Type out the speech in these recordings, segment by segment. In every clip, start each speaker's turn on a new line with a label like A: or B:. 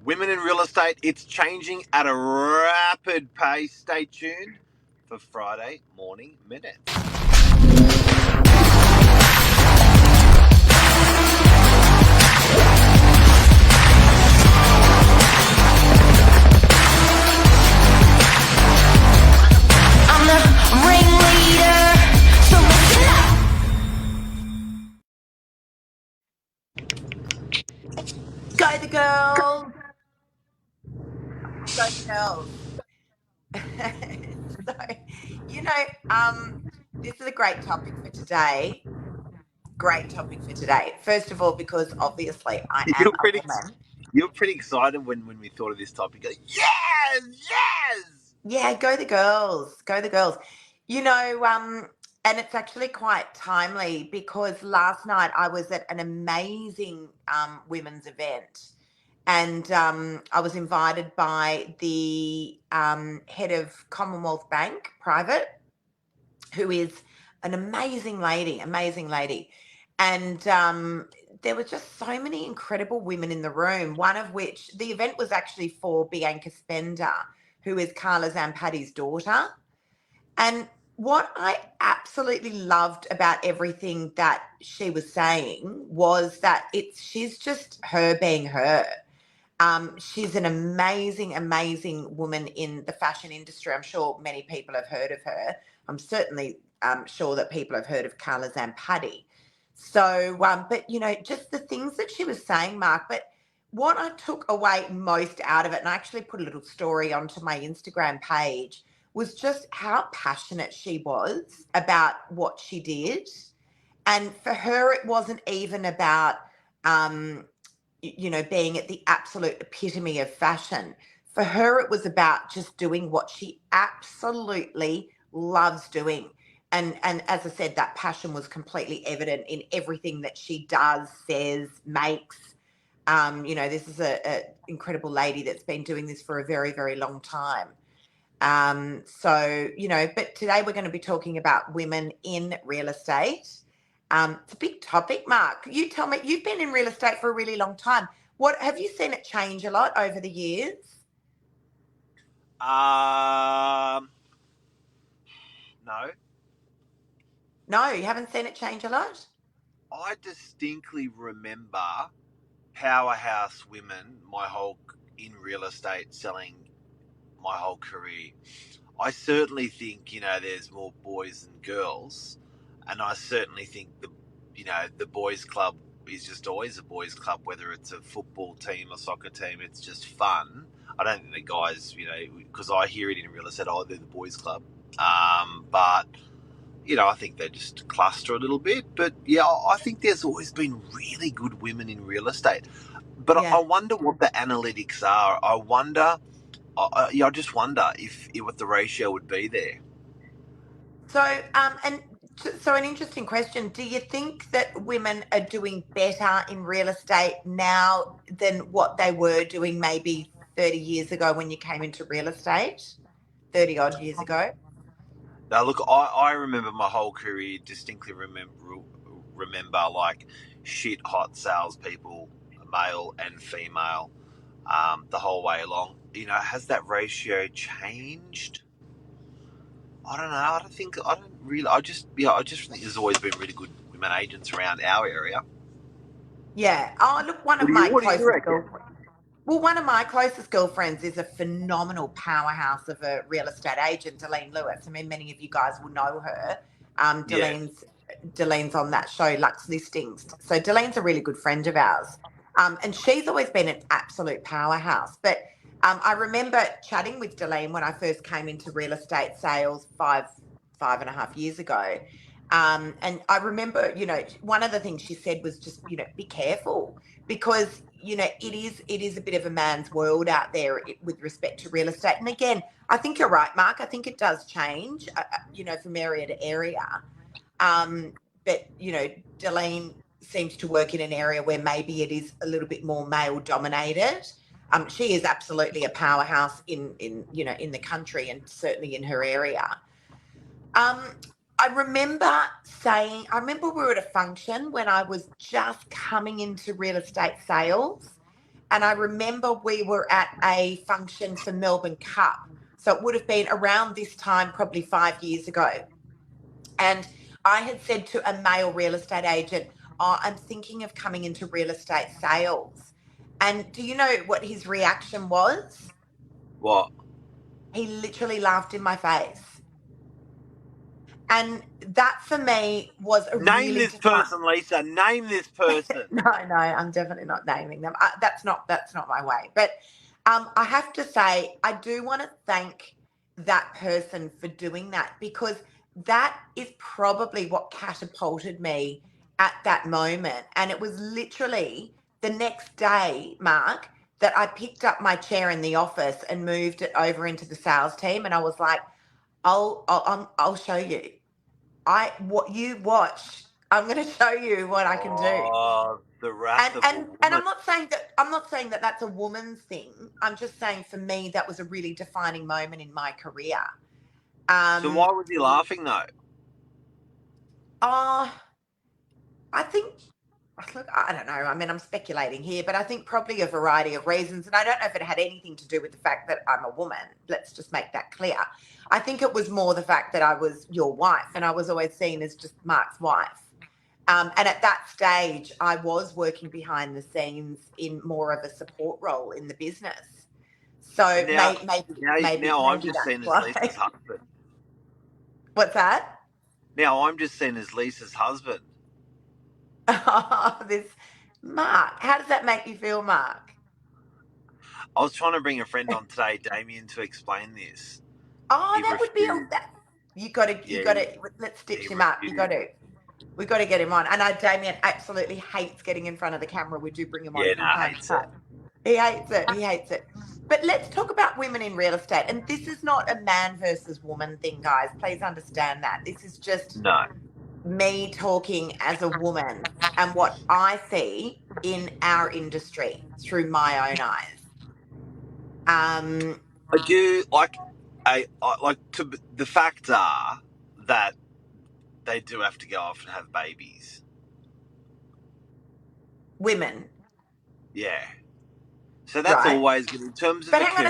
A: Women in real estate, it's changing at a rapid pace. Stay tuned for Friday Morning Minutes.
B: I'm the ringleader, so listen up.
C: Go the girls. Go the girls. So, this is a great topic for today. First of all, because obviously I am
A: You're
C: a
A: pretty,
C: woman.
A: you're pretty excited when we thought of this topic. Like, yes, yes.
C: Yeah, go the girls. Go the girls. And it's actually quite timely because last night I was at an amazing women's event. And I was invited by the head of Commonwealth Bank Private, who is an amazing lady. And there were just so many incredible women in the room, one of which the event was actually for Bianca Spender, who is Carla Zampatti's daughter. And what I absolutely loved about everything that she was saying was that she's just her being her. She's an amazing, amazing woman in the fashion industry. I'm sure many people have heard of her. I'm certainly sure that people have heard of Carla Zampatti. So, but just the things that she was saying, Mark. But what I took away most out of it, and I actually put a little story onto my Instagram page, was just how passionate she was about what she did. And for her, it wasn't even about being at the absolute epitome of fashion. For her, it was about just doing what she absolutely loves doing. And as I said, that passion was completely evident in everything that she does, says, makes. This is a incredible lady that's been doing this for a very, very long time. But today we're going to be talking about women in real estate. It's a big topic, Mark. You tell me, you've been in real estate for a really long time. What have you seen it change a lot over the years?
A: No.
C: No, you haven't seen it change a lot?
A: I distinctly remember powerhouse women in real estate selling my whole career. I certainly think, there's more boys than girls. And I certainly think the boys club is just always a boys club, whether it's a football team or soccer team, it's just fun. I don't think the guys, because I hear it in real estate, they're the boys club. But, I think they just cluster a little bit. But yeah, I think there's always been really good women in real estate. But
C: Yeah.
A: I wonder what the analytics are. I just wonder if what the ratio would be there.
C: So, an interesting question. Do you think that women are doing better in real estate now than what they were doing maybe 30 years ago when you came into real estate? 30 odd years ago?
A: Now, look, I remember my whole career distinctly remember like shit hot salespeople, male and female, the whole way along. Has that ratio changed? I don't know. I just think there's always been really good women agents around our area.
C: Yeah. Oh, look, one of
A: What
C: my
A: do you
C: closest
A: reckon?
C: one of my closest girlfriends is a phenomenal powerhouse of a real estate agent, Delene Lewis. I mean, many of you guys will know her. Delene's on that show, Lux Listings. So Delene's a really good friend of ours. And she's always been an absolute powerhouse. But I remember chatting with Delene when I first came into real estate sales five and a half years ago. And I remember, one of the things she said was just, be careful because, it is a bit of a man's world out there with respect to real estate. And again, I think you're right, Mark. I think it does change, from area to area. But, Delene seems to work in an area where maybe it is a little bit more male dominated. She is absolutely a powerhouse in the country and certainly in her area. I remember we were at a function when I was just coming into real estate sales, And I remember we were at a function for Melbourne Cup. So it would have been around this time, probably 5 years ago. And I had said to a male real estate agent, oh, I'm thinking of coming into real estate sales. And do you know what his reaction was?
A: What?
C: He literally laughed in my face. And that for me was a
A: Name
C: really
A: this person, Lisa. Name this person.
C: No, I'm definitely not naming them. That's not my way. But I have to say, I do want to thank that person for doing that, because that is probably what catapulted me at that moment. And it was literally the next day, Mark, that I picked up my chair in the office and moved it over into the sales team. And I was like, I'll show you. What you watch, I'm going to show you what I can do.
A: Oh, the wrath of a woman.
C: And I'm not saying that that's a woman's thing. I'm just saying, for me, that was a really defining moment in my career.
A: So why was he laughing though?
C: I think, look, I don't know. I mean, I'm speculating here, but I think probably a variety of reasons. And I don't know if it had anything to do with the fact that I'm a woman. Let's just make that clear. I think it was more the fact that I was your wife, and I was always seen as just Mark's wife. And at that stage, I was working behind the scenes in more of a support role in the business. So maybe
A: I'm just seen as Lisa's husband.
C: What's that?
A: Now I'm just seen as Lisa's husband.
C: This Mark. How does that make you feel, Mark?
A: I was trying to bring a friend on today, Damien, to explain this.
C: Oh, that would be you got to. Let's stitch him up. We got to get him on. I know Damien absolutely hates getting in front of the camera. We do bring him on. He hates it. But let's talk about women in real estate. And this is not a man versus woman thing, guys. Please understand that. This is just me talking as a woman and what I see in our industry through my own eyes.
A: I do the facts are that they do have to go off and have babies.
C: Women.
A: Yeah. So that's always good in terms of.
C: But hang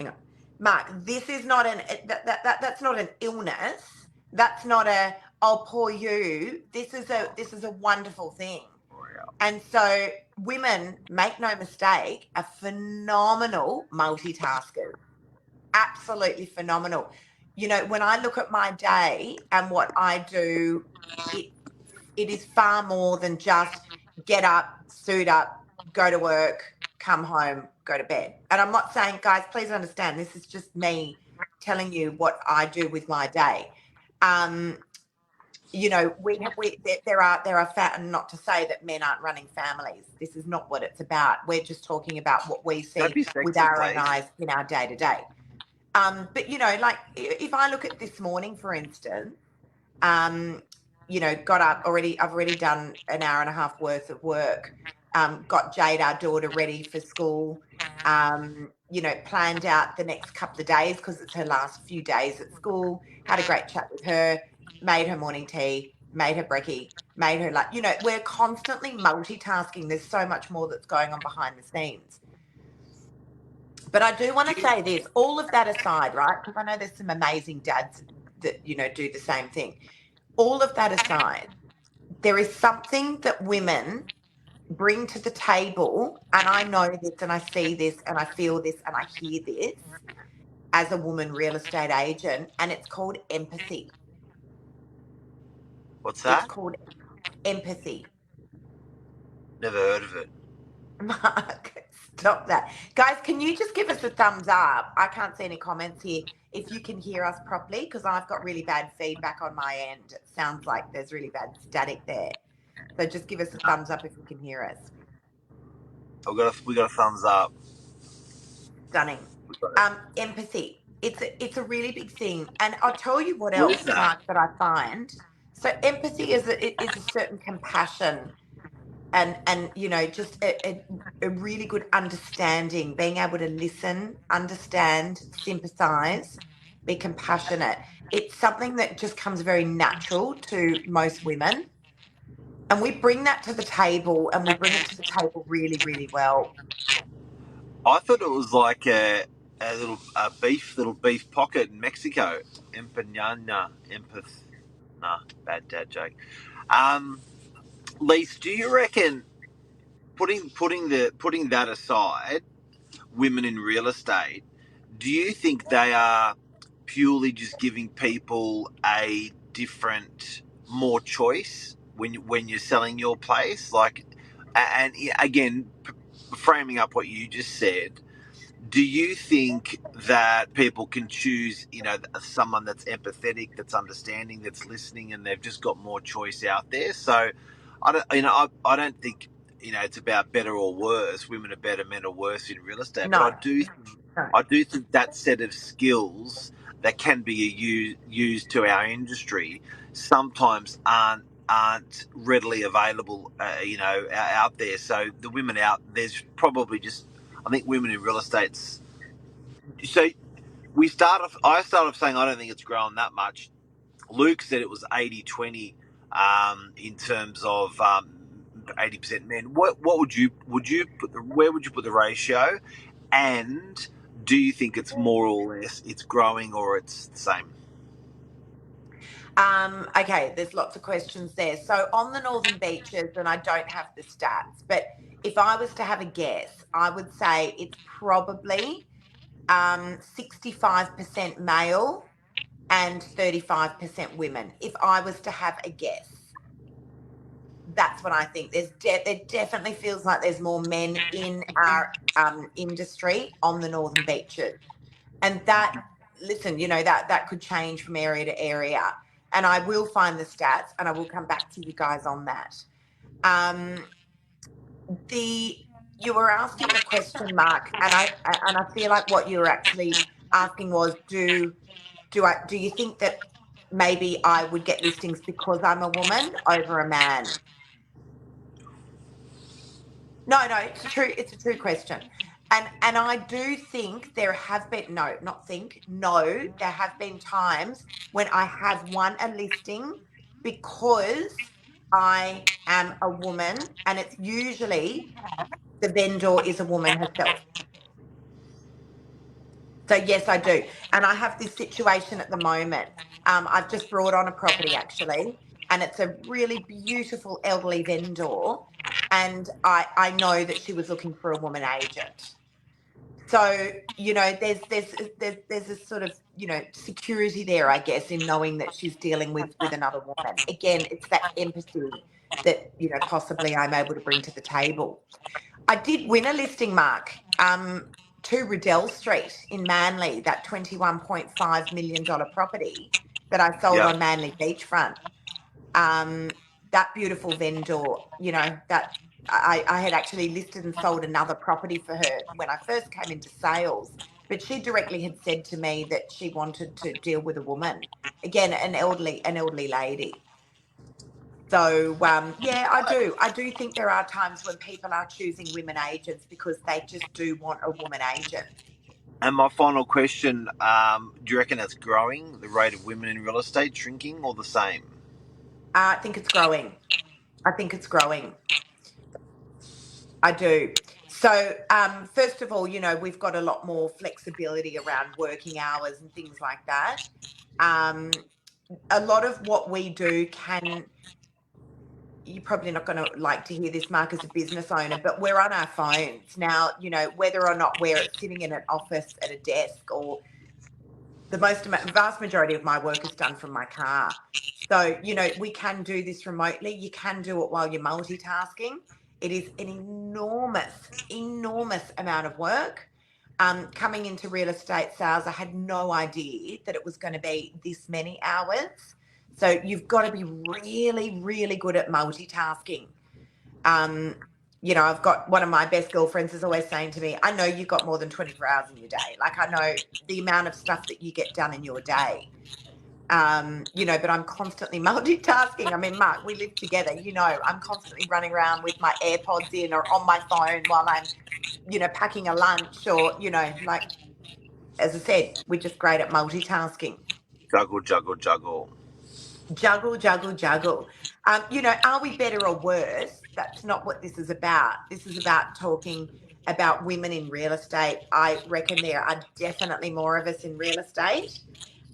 C: on. Mark, this is not that's not an illness. That's not poor you. This is a wonderful thing. And so women, make no mistake, are phenomenal multitaskers. Absolutely phenomenal. You know, when I look at my day and what I do, it is far more than just get up, suit up, go to work, come home, go to bed. And I'm not saying, guys, please understand, this is just me telling you what I do with my day. You know, there are and not to say that men aren't running families. This is not what it's about. We're just talking about what we see with our own eyes in our day to day. But you know, like if I look at this morning, for instance, you know, got up already. I've already done an hour and a half worth of work. Got Jade, our daughter, ready for school. You know, planned out the next couple of days because it's her last few days at school. Had a great chat with her. Made her morning tea, made her brekkie, made her lunch. You know, we're constantly multitasking. There's so much more that's going on behind the scenes. But I do want to say this, all of that aside, right? Because I know there's some amazing dads that, you know, do the same thing. All of that aside, there is something that women bring to the table, and I know this and I see this and I feel this and I hear this as a woman real estate agent, and it's called empathy.
A: What's that?
C: It's called empathy.
A: Never heard of it.
C: Mark, stop that. Guys, can you just give us a thumbs up? I can't see any comments here. If you can hear us properly, because I've got really bad feedback on my end. It sounds like there's really bad static there. So just give us a thumbs up if you can hear us.
A: We got a thumbs up.
C: Stunning. Empathy. It's a really big thing. And I'll tell you what else, Mark, that I find. So empathy is a certain compassion and you know, just a really good understanding, being able to listen, understand, sympathise, be compassionate. It's something that just comes very natural to most women. And we bring that to the table, and we bring it to the table really, really well.
A: I thought it was like a little beef pocket in Mexico. Empanada, nah, bad dad joke. Lise, do you reckon putting that aside, women in real estate, do you think they are purely just giving people a different, more choice when you're selling your place? Like, and again, framing up what you just said, do you think that people can choose, someone that's empathetic, that's understanding, that's listening, and they've just got more choice out there? So, I don't think it's about better or worse. Women are better, men are worse in real estate. But
C: No, no.
A: I do think that set of skills that can be used to our industry sometimes aren't readily available, out there. So the women there's probably just, I think women in real estate's. So I started off saying I don't think it's grown that much. Luke said it was 80-20 in terms of 80% men. What where would you put the ratio? And do you think it's more or less it's growing or it's the same?
C: Okay, there's lots of questions there. So on the Northern Beaches, and I don't have the stats, but if I was to have a guess, I would say it's probably 65% male and 35% women. If I was to have a guess, that's what I think. There definitely feels like there's more men in our industry on the Northern Beaches, and that, listen, that could change from area to area, and I will find the stats and I will come back to you guys on that. You were asking a question, Mark, and I feel like what you were actually asking was, do you think that maybe I would get listings because I'm a woman over a man? No, it's a true question. And I do think there have been, there have been times when I have won a listing because I am a woman, and it's usually the vendor is a woman herself. So yes, I do. And I have this situation at the moment. I've just brought on a property actually, and it's a really beautiful elderly vendor. And I know that she was looking for a woman agent. So, there's a sort of, security there, I guess, in knowing that she's dealing with another woman. Again, it's that empathy that, possibly I'm able to bring to the table. I did win a listing, Mark, to Riddell Street in Manly, that $21.5 million property that I sold on Manly Beachfront. That beautiful vendor, that I had actually listed and sold another property for her when I first came into sales, but she directly had said to me that she wanted to deal with a woman, again, an elderly lady. So I do think there are times when people are choosing women agents because they just do want a woman agent.
A: And my final question, do you reckon that's growing, the rate of women in real estate, shrinking, or the same?
C: I think it's growing. I do. So, first of all, we've got a lot more flexibility around working hours and things like that. A lot of what we do you're probably not going to like to hear this, Mark, as a business owner, but we're on our phones now, whether or not we're sitting in an office at a desk, or the vast majority of my work is done from my car. So, we can do this remotely. You can do it while you're multitasking. It is an enormous amount of work. Coming into real estate sales, I had no idea that it was going to be this many hours. So you've got to be really, really good at multitasking. I've got one of my best girlfriends is always saying to me, I know you've got more than 24 hours in your day. Like, I know the amount of stuff that you get done in your day. But I'm constantly multitasking. I mean, Mark, we live together, I'm constantly running around with my AirPods in or on my phone while I'm, packing a lunch, or, like, as I said, we're just great at multitasking.
A: Juggle.
C: Juggle, juggle, juggle. Are we better or worse? That's not what this is about. This is about talking about women in real estate. I reckon there are definitely more of us in real estate.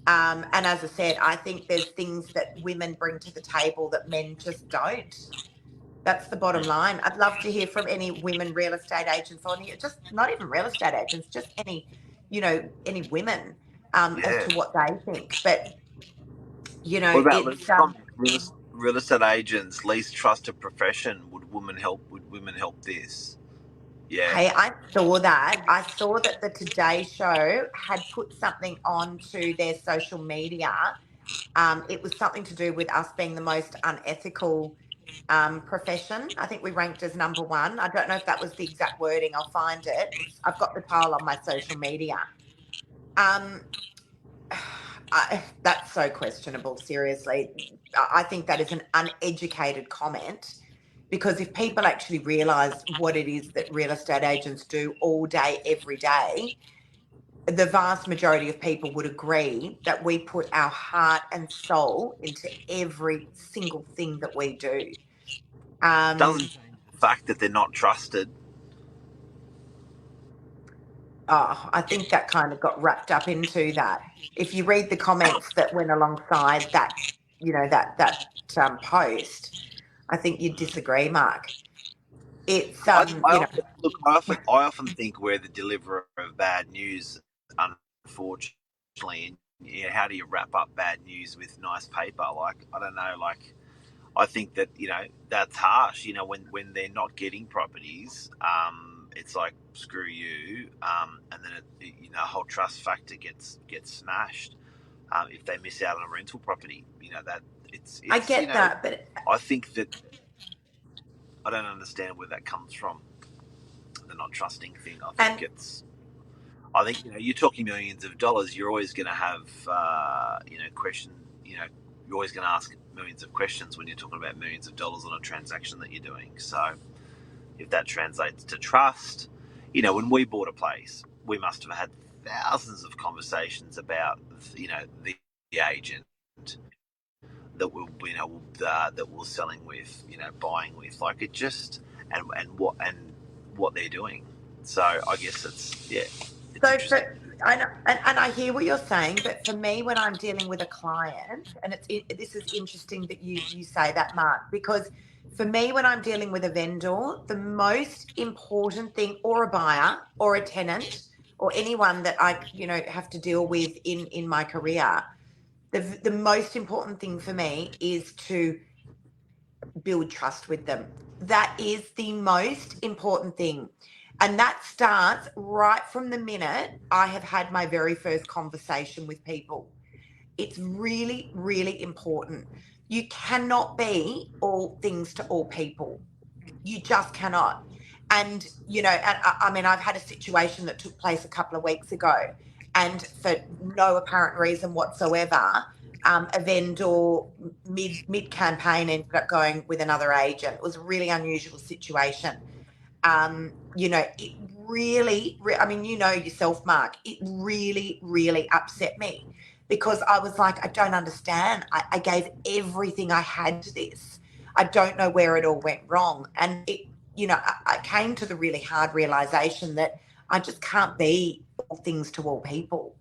C: And as I said, I think there's things that women bring to the table that men just don't. That's the bottom line. I'd love to hear from any women real estate agents on here, just not even real estate agents, just any women as
A: Yeah.
C: to what they think. But,
A: What about
C: it's
A: least comment? Real estate agents, least trusted profession. Would women help? Would women help this? Yeah.
C: Hey, I saw that. I saw that the Today Show had put something onto their social media. It was something to do with us being the most unethical profession. I think we ranked as number one. I don't know if that was the exact wording. I'll find it. I've got the tile on my social media. That's so questionable, seriously. I think that is an uneducated comment, because if people actually realise what it is that real estate agents do all day, every day, the vast majority of people would agree that we put our heart and soul into every single thing that we do.
A: Doesn't change the fact that they're not trusted.
C: I think that kind of got wrapped up into that. If you read the comments that went alongside that, post, I think you'd disagree, Mark. It's
A: Look, I often think we're the deliverer of bad news, unfortunately. And how do you wrap up bad news with nice paper? Like, I don't know. Like, I think that that's harsh. When they're not getting properties, it's like screw you, and then the whole trust factor gets smashed if they miss out on a rental property. That it's
C: I get that, but
A: I think that I don't understand where that comes from. The not trusting thing. I think you're talking millions of dollars. You're always going to have question. You're always going to ask millions of questions when you're talking about millions of dollars on a transaction that you're doing. So if that translates to trust, when we bought a place, we must have had thousands of conversations about the agent that we're selling with, buying with, like it just and what they're doing. So I guess it's interesting.
C: I know, and I hear what you're saying, but for me, when I'm dealing with a client, and this is interesting that you say that, Mark, because for me, when I'm dealing with a vendor, the most important thing, or a buyer, or a tenant, or anyone that I have to deal with in my career, the most important thing for me is to build trust with them. That is the most important thing. And that starts right from the minute I have had my very first conversation with people. It's really, really important. You cannot be all things to all people. You just cannot. And, I've had a situation that took place a couple of weeks ago, and for no apparent reason whatsoever, a vendor mid campaign ended up going with another agent. It was a really unusual situation. It really, yourself, Mark, it really, really upset me, because I was like, I don't understand. I gave everything I had to this. I don't know where it all went wrong. And I came to the really hard realization that I just can't be all things to all people.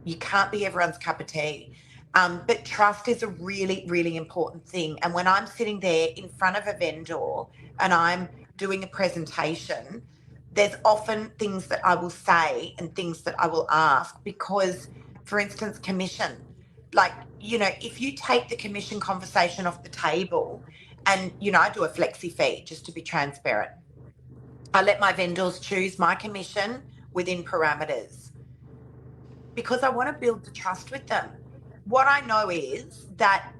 C: You can't be everyone's cup of tea. But trust is a really, really important thing. And when I'm sitting there in front of a vendor and I'm doing a presentation, there's often things that I will say and things that I will ask because, for instance, commission. Like, if you take the commission conversation off the table, and, I do a flexi fee just to be transparent. I let my vendors choose my commission within parameters because I want to build the trust with them. What I know is that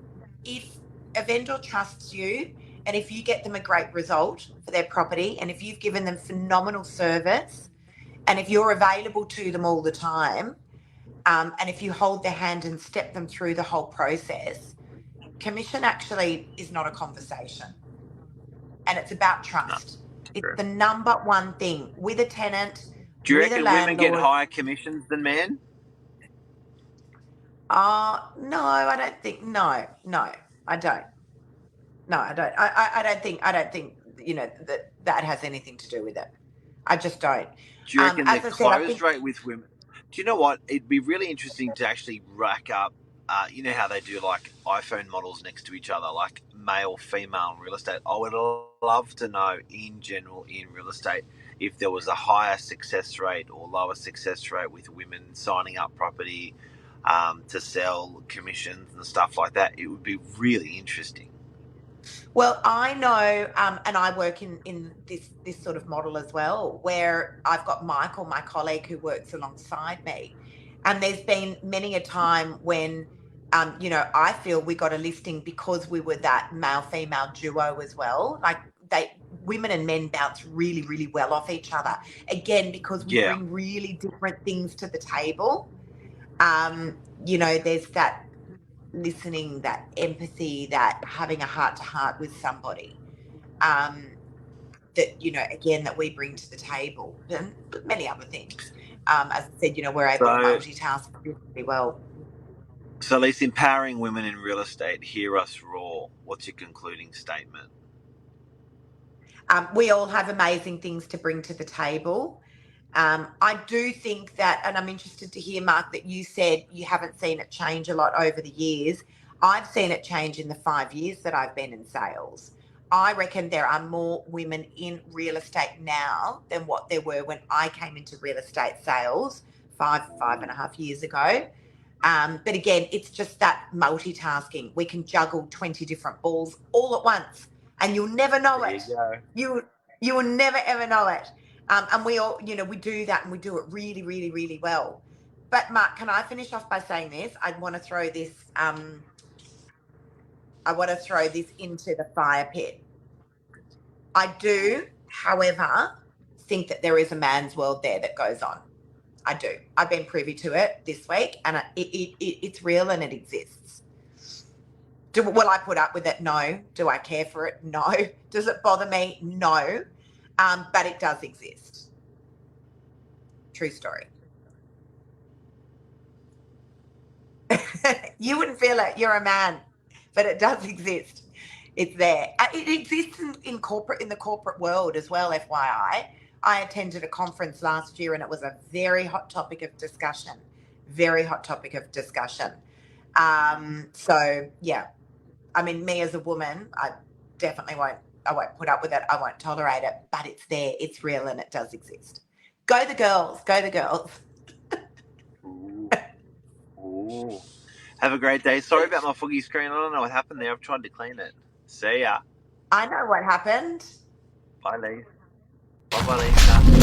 C: if a vendor trusts you, and if you get them a great result for their property, and if you've given them phenomenal service, and if you're available to them all the time, and if you hold their hand and step them through the whole process, commission actually is not a conversation. And it's about trust. No, it's the number one thing with a tenant.
A: Do you reckon women get higher commissions than men?
C: No, I don't think. No, I don't. No, I don't. I don't think. That has anything to do with it. I just don't.
A: Do you reckon the
C: As I said, I
A: close
C: think.
A: rate with women? Do you know what? It'd be really interesting to actually rack up. You know how they do like iPhone models next to each other, like male, female in real estate. I would love to know, in general, in real estate, if there was a higher success rate or lower success rate with women signing up property to sell, commissions and stuff like that. It would be really interesting.
C: Well, I know, and I work in this sort of model as well, where I've got Michael, my colleague, who works alongside me, and there's been many a time when, I feel we got a listing because we were that male female duo as well. Like women and men bounce really, really well off each other. Again, because we
A: Yeah.
C: bring really different things to the table. There's that listening, that empathy, that having a heart to heart with somebody, that, again, that we bring to the table, and many other things. As I said, we're able to
A: So,
C: multitask really well.
A: so at least empowering women in real estate, hear us roar. What's your concluding statement?
C: We all have amazing things to bring to the table. I do think that, and I'm interested to hear, Mark, that you said you haven't seen it change a lot over the years. I've seen it change in the 5 years that I've been in sales. I reckon there are more women in real estate now than what there were when I came into real estate sales five and a half years ago. But again, it's just that multitasking. We can juggle 20 different balls all at once, and you'll never know
A: There
C: it.
A: you go.
C: You will never ever know it. And we all, we do that, and we do it really, really, really well. But Mark, can I finish off by saying this? I want to throw this. I want to throw this into the fire pit. I do, however, think that there is a man's world there that goes on. I do. I've been privy to it this week, and it's real and it exists. Will I put up with it? No. Do I care for it? No. Does it bother me? No. But it does exist. True story. You wouldn't feel it. You're a man, but it does exist. It's there. It exists in the corporate world as well. FYI, I attended a conference last year, and it was a very hot topic of discussion. Very hot topic of discussion. So yeah, I mean, me as a woman, I definitely won't. I won't put up with it. I won't tolerate it. But it's there. It's real, and it does exist. Go the girls. Go the girls.
A: Ooh. Ooh. Have a great day. Sorry about my foggy screen. I don't know what happened there. I've tried to clean it. See ya.
C: I know what happened.
A: Bye, Lisa. Bye, Lisa.